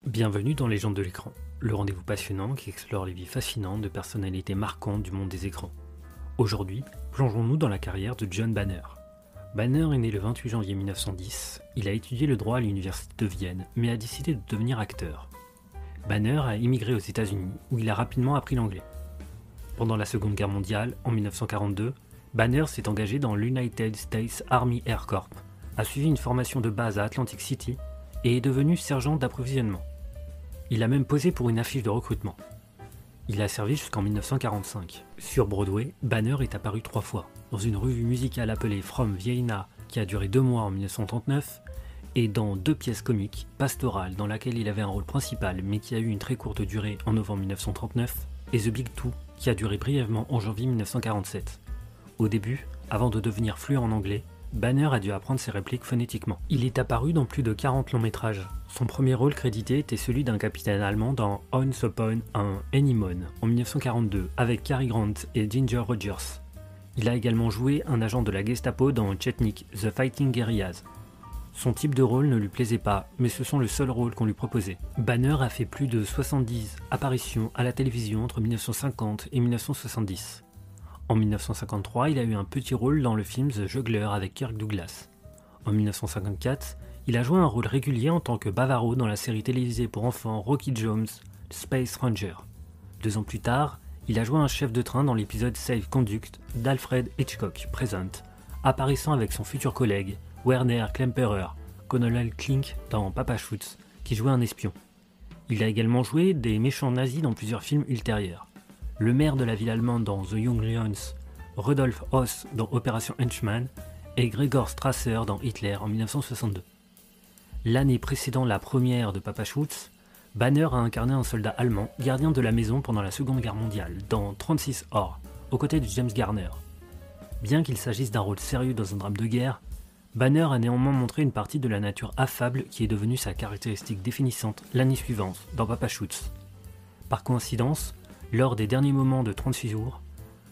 Bienvenue dans Légendes de l'écran, le rendez-vous passionnant qui explore les vies fascinantes de personnalités marquantes du monde des écrans. Aujourd'hui, plongeons-nous dans la carrière de John Banner. Banner est né le 28 janvier 1910, il a étudié le droit à l'université de Vienne, mais a décidé de devenir acteur. Banner a immigré aux États-Unis, où il a rapidement appris l'anglais. Pendant la Seconde Guerre mondiale, en 1942, Banner s'est engagé dans l'United States Army Air Corps, a suivi une formation de base à Atlantic City et est devenu sergent d'approvisionnement. Il a même posé pour une affiche de recrutement. Il a servi jusqu'en 1945. Sur Broadway, Banner est apparu 3 fois, dans une revue musicale appelée From Vienna qui a duré 2 mois en 1939, et dans 2 pièces comiques, Pastoral dans laquelle il avait un rôle principal mais qui a eu une très courte durée en novembre 1939, et The Big Two qui a duré brièvement en janvier 1947. Au début, avant de devenir fluent en anglais, Banner a dû apprendre ses répliques phonétiquement. Il est apparu dans plus de 40 longs métrages. Son premier rôle crédité était celui d'un capitaine allemand dans Once Upon an Anemone en 1942 avec Cary Grant et Ginger Rogers. Il a également joué un agent de la Gestapo dans Chetnik, The Fighting Guerrillas. Son type de rôle ne lui plaisait pas, mais ce sont le seul rôle qu'on lui proposait. Banner a fait plus de 70 apparitions à la télévision entre 1950 et 1970. En 1953, il a eu un petit rôle dans le film The Juggler avec Kirk Douglas. En 1954, il a joué un rôle régulier en tant que bavaro dans la série télévisée pour enfants Rocky Jones, Space Ranger. 2 ans plus tard, il a joué un chef de train dans l'épisode Safe Conduct d'Alfred Hitchcock Present, apparaissant avec son futur collègue Werner Klemperer, Colonel Klink dans Papa Schutz, qui jouait un espion. Il a également joué des méchants nazis dans plusieurs films ultérieurs. Le maire de la ville allemande dans The Young Lions, Rudolf Höss dans Opération Henchman et Gregor Strasser dans Hitler en 1962. L'année précédant la première de Papa Schutz, Banner a incarné un soldat allemand gardien de la maison pendant la Seconde Guerre mondiale dans 36 Or, aux côtés de James Garner. Bien qu'il s'agisse d'un rôle sérieux dans un drame de guerre, Banner a néanmoins montré une partie de la nature affable qui est devenue sa caractéristique définissante l'année suivante dans Papa Schutz. Par coïncidence, lors des derniers moments de 36 jours,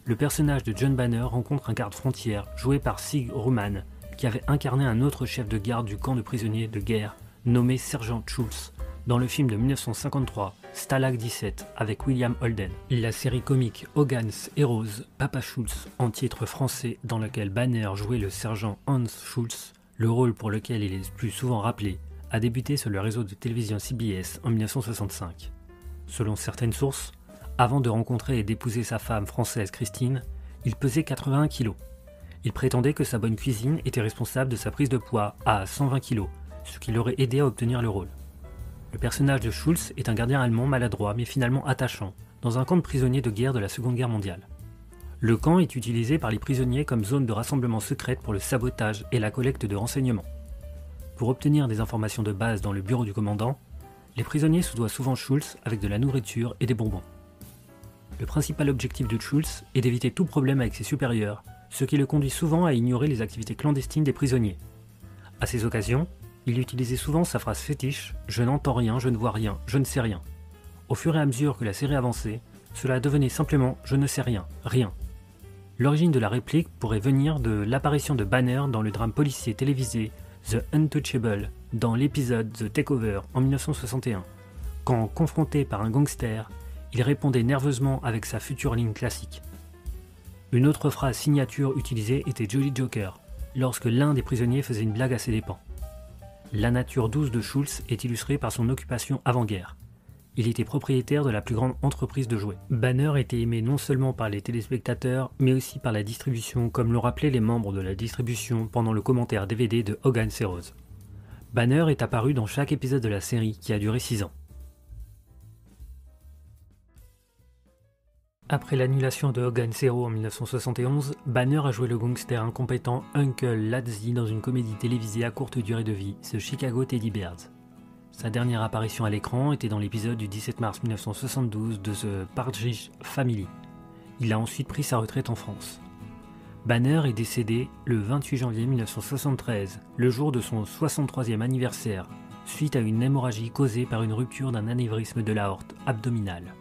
le personnage de John Banner rencontre un garde-frontière joué par Sig Ruman qui avait incarné un autre chef de garde du camp de prisonniers de guerre nommé Sergent Schultz dans le film de 1953 Stalag 17 avec William Holden. La série comique Hogan's Heroes Papa Schultz en titre français dans lequel Banner jouait le sergent Hans Schultz, le rôle pour lequel il est le plus souvent rappelé, a débuté sur le réseau de télévision CBS en 1965. Selon certaines sources, avant de rencontrer et d'épouser sa femme française Christine, il pesait 81 kg. Il prétendait que sa bonne cuisine était responsable de sa prise de poids à 120 kg, ce qui l'aurait aidé à obtenir le rôle. Le personnage de Schultz est un gardien allemand maladroit mais finalement attachant, dans un camp de prisonniers de guerre de la Seconde Guerre mondiale. Le camp est utilisé par les prisonniers comme zone de rassemblement secrète pour le sabotage et la collecte de renseignements. Pour obtenir des informations de base dans le bureau du commandant, les prisonniers soudoient souvent Schultz avec de la nourriture et des bonbons. Le principal objectif de Schultz est d'éviter tout problème avec ses supérieurs, ce qui le conduit souvent à ignorer les activités clandestines des prisonniers. À ces occasions, il utilisait souvent sa phrase fétiche « Je n'entends rien, je ne vois rien, je ne sais rien ». Au fur et à mesure que la série avançait, cela devenait simplement « Je ne sais rien, rien ». L'origine de la réplique pourrait venir de l'apparition de Banner dans le drame policier télévisé The Untouchable dans l'épisode The Takeover en 1961, quand confronté par un gangster, il répondait nerveusement avec sa future ligne classique. Une autre phrase signature utilisée était Jolly Joker, lorsque l'un des prisonniers faisait une blague à ses dépens. La nature douce de Schultz est illustrée par son occupation avant-guerre. Il était propriétaire de la plus grande entreprise de jouets. Banner était aimé non seulement par les téléspectateurs, mais aussi par la distribution, comme l'ont rappelé les membres de la distribution pendant le commentaire DVD de Hogan's Heroes. Banner est apparu dans chaque épisode de la série qui a duré 6 ans. Après l'annulation de Hogan's Heroes en 1971, Banner a joué le gangster incompétent Uncle Ladzy dans une comédie télévisée à courte durée de vie, The Chicago Teddy Bears. Sa dernière apparition à l'écran était dans l'épisode du 17 mars 1972 de The Partridge Family. Il a ensuite pris sa retraite en France. Banner est décédé le 28 janvier 1973, le jour de son 63e anniversaire, suite à une hémorragie causée par une rupture d'un anévrisme de l'aorte abdominale.